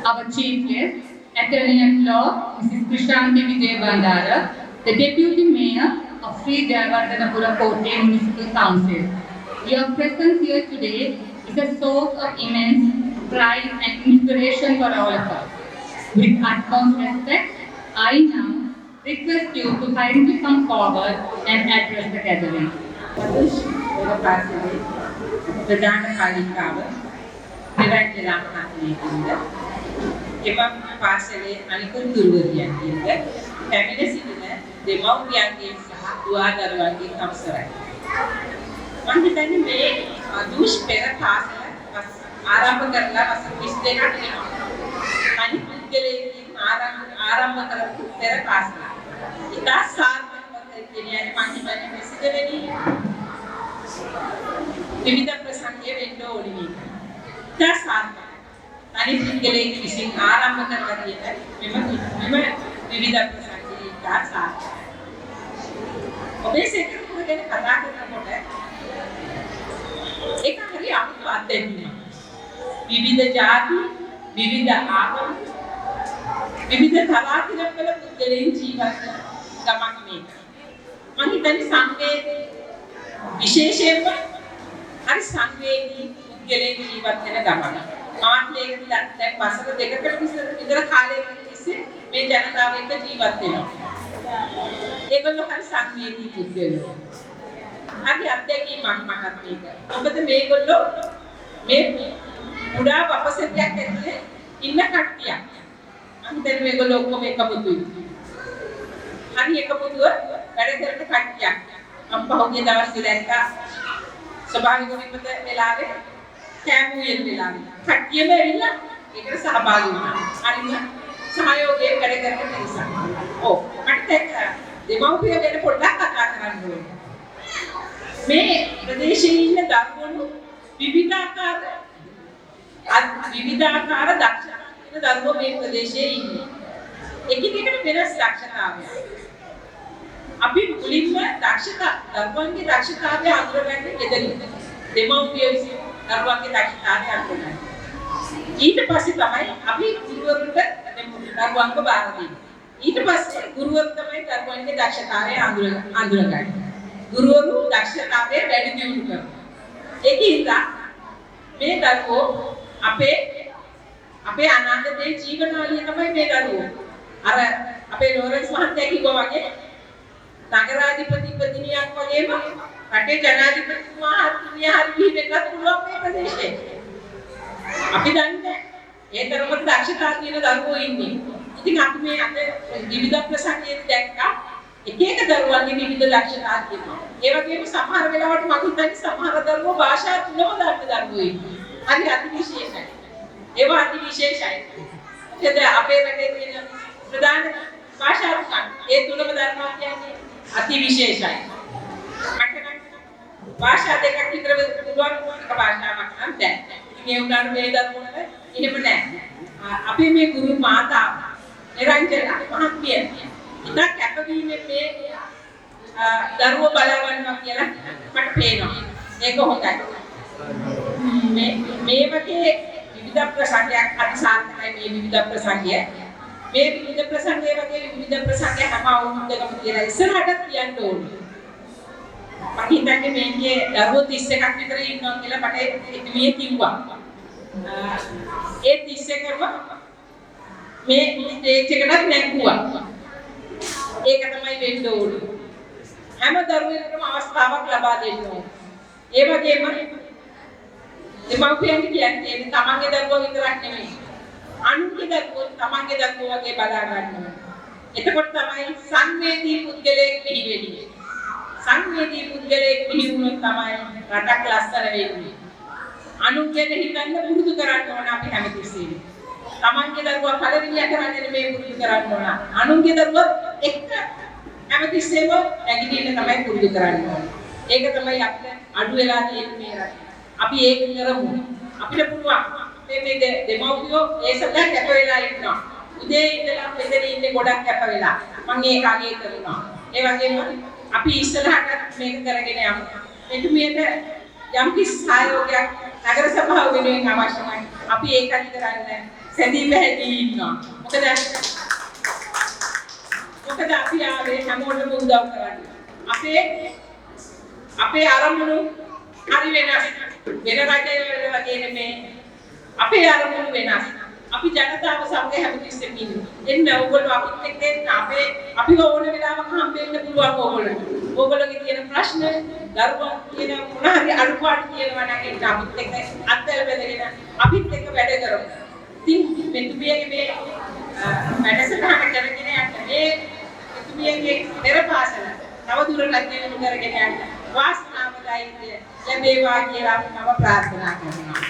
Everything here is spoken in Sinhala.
our chief guest, Attorney at Law, Mrs. Krishanti Vijay Bandara, the Deputy Mayor of Sri Jayawardhanapura Kotte Municipal Council. Your presence here today is a source of immense pride and inspiration for all of us. With utmost respect, I now request you to kindly come forward and address the gathering. ප්‍රධාන කාලිකාව දෙවැනි ළමහත්මියකින්ද එවම් පාසලේ අනිකුත් ගුරුවරියන්ගෙන්ද පැමිණ සිටින දෙමව්පියන්ගේ සහ දුවා දරුවන්ගේ අවසරයි. මම හිතන්නේ මේ දුෂ් පෙර පාසල ආරම්භ කරලා වසර 22ක් වෙනවා. අනිත් පුද්ගලයන්ගෙන් ආරම්භ කරපු පෙර පාසල. ඉතා සාර්ථකව කියන්නේ මම හිතන්නේ මේ සිදුවෙන්නේ විවිධ ප්‍රසංගය වෙන්න ඕනේ මේක. දැන් අනිත් පුද්ගලයන් විසින් ආරම්භ කරලා තියෙන මෙම විවිධ ප්‍රසංගී ඉතිහාසය. ඔබේ සෙකරපුර ගැන කතා කරනකොට ඒක හරි අමුතු අත්දැකීමක්. විවිධ ජාති, විවිධ ආගම්, විවිධ කලාතුරක වල පුද්ගලයන් ජීවත් වන ගමක් මේක. මම හිතන්නේ සංවේදී විශේෂයෙන්ම හරි සංවේදී පුද්ගලයන් ජීවත් වෙන ගමන. මාත්ලේකදී දැන් වසර දෙකකට විතර කාලයකට තිස්සේ මේ ජනතාව එක්ක ජීවත් වෙනවා. ඒගොල්ලෝ හරි සංවේදී පුද්ගලයෝ. හරි අත්දැකීමක් මහත්මීක. මොකද මේගොල්ලෝ මේ පුඩා වපසතියක් ඇතුලේ ඉන්න කට්ටියක්. මම හිතන්නේ මේගොල්ලෝ ඔක්කොම එකපොතුයි. හරි එකපොතුව වැඩ කරන කට්ටියක්. මම පහුගිය දවස්වල දැක්කා ස්වභාවික විපත වෙලාවේ කැමුවෙන් වෙලාවේ කට්ටියම ඇවිල්ලා ඒකට සහභාගී වුණා. හරිම සහයෝගයෙන් වැඩ කරන නිසා. ඔව් මට දෙමව්පිය ගැන පොඩ්ඩක් කතා කරන්න ඕනේ. මේ ප්‍රදේශයේ ඉන්න දරුවෝ විවිධාකාර දක්ෂතාවන දරුවෝ මේ ප්‍රදේශයේ ඉන්නේ. එකිනෙකට වෙනස් දක්ෂතාවය. අපි මුලින්ම දරුවන්ගේ දක්ෂතාවය අඳුරගන්නේ ගෙදරින්. දෙමව්පිය විසින් දරුවන්ගේ දක්ෂතාවය අඳුරගන්න. ඊට පස්සේ තමයි අපි ගුරුවරුන්ට දරුවන්ව බාර දෙන්නේ. ඊට පස්සේ ගුරුවරු තමයි දරුවන්ගේ දක්ෂතාවය අඳුරගන්නේ. ගුරුවරු දක්ෂතාවය වැඩි දියුණු කරනවා. ඒකින්ද මේ දරුවෝ අපේ අනාගතයේ ජීවනාලිය තමයි මේ දරුවෝ. අර අපේ ලෝරන්ස් මහත්තයා කිව්වා වගේ නගරාධිපතිපතිනියක් වගේම රටේ ජනාධිපතිතුමා හරිය වෙන්නත් පුළුවන් මේ ප්‍රදේශයේ. අපි දන්නේ ඒ තරමට දක්ෂතා තියෙන දරුවෝ ඉන්නේ. ඉතින් අපි මේ අද විවිධ ප්‍රසංගයේදී දැක්කා එක එක දරුවන්ගේ විවිධ දක්ෂතා තියෙනවා. ඒ වගේම සමහර වෙලාවට මම හිතන්නේ සමහර දරුවෝ භාෂා තුනම දන්න දරුවෝ ඉන්නේ. හරි අතිවිශේෂයි. ඒවා අතිවිශේෂයි. ඒද අපේ රටේ තියෙන ප්‍රධාන භාෂා තුන ඒ තුනම දන්නවා කියන්නේ අතිවිශේෂයි. භාෂා දෙකක් විතර පුළුවන් එක භාෂාවක් නම් දැන්. ඉතින් ඒ උදාහරණ මේ දරුවෝට එහෙම නැහැ. අපි මේ ගුරු මාතා නිරංජන මහත්මිය ඉතක් කැපවීමෙන් මේ දරුවෝ බලවන්නවා කියලා මට පේනවා. ඒක හොඳයි. මේ වගේ විවිධ ප්‍රසංගයක් අතිසාර්ථකයි මේ විවිධ ප්‍රසංගය. මේ විවිධ ප්‍රසංගයේ වගේ විවිධ ප්‍රසංග හැම අවුරුද්දකම කියලා ඉස්සරහට තියන්න ඕනේ. මම හිතන්නේ මේකේ දරුවෝ 31ක් විතර ඉන්නවා කියලා මට එතුමිය කිව්වා. ඒ 31ම මේ ස්ටේජ් එකකට නැගුවා. ඒක තමයි වෙන්න ඕනේ. හැම දරුවෙකුටම අවස්ථාවක් ලබා දෙන්න ඕනේ. ඒ වගේම දෙමව්පියන්ට කියන්නේ තමන්ගේ දරුවෝ විතරක් නෙමෙයි. අනුන්ගේ දරුවෝ තමන්ගේ දරුවෝ වගේ බලා ගන්නවා. එතකොට තමයි සංවේදී පුද්ගලයෙක් බිහි වෙන්නේ. සංවේදී පුද්ගලයෙක් බිහි වුණොත් තමයි රටක් ලස්සන වෙන්නේ. අනුන්ගේ හිතන්න පුරුදු කරන්න ඕන අපි හැමතිස්සෙම. තමන්ගේ දරුවා පළවෙනිය කරන්නේ නෙමෙයි පුරුදු කරන්න ඕන. අනුන්ගේ දරුවා එක්ක හැමතිස්සෙම නැගිටින්න තමයි පුරුදු කරන්න ඕන. ඒක තමයි අපිට අඩු වෙලා තියෙන්නේ මේ රටේ. අපි ඒක කරමු. අපිට පුළුවන්. මේ දෙමව්පියෝ ඒ සඳහා කැප වෙලා ඉන්නවා. උදේ ඉඳලා මෙතන ඉන්නේ ගොඩක් කැප වෙලා. මම ඒක අගය කරනවා. ඒ වගේම අපි ඉස්සරහට මේක කරගෙන යමු. එතුමියට යම් කිසි සහයෝගයක් නගර සභාව වෙනුවෙන් අවශ්‍ය නැහැ. අපි ඒකත් කරන්න සැදී පැහැදී ඉන්නවා. මොකද අපි ආවේ හැමෝටම උදව් කරන්න. අපේ අරමුණු හරි වෙනස්. වෙන රටවල වගේ නෙමෙයි. අපේ අරමුණු වෙනස්. අපි ජනතාව සමග හැමතිස්සෙම ඉන්නේ. එන්න ඕගොල්ලෝ අපිත් එක්ක එන්න. අපිව ඕන වෙලාවක හම්බෙන්න පුළුවන් ඕගොල්ලෝ. ඕගොල්ලෝගේ තියෙන ප්‍රශ්න, දරුවන් කියන මොන හරි අඩුපාඩු තියෙනවා නම් එන්න අපිත් එක්ක අත්දැක බෙදගෙන අපිත් එක්ක වැඩ කරමු. ඉතින් මෙතුමියගේ මේ වැඩසටහන කරගෙන යන්න මේ මෙතුමියගේ පෙරපාසල තව දුරටත් දියුණු කරගෙන යන්න වාසනාවදායී ලැබේවා කියලා මම ප්‍රාර්ථනා කරනවා.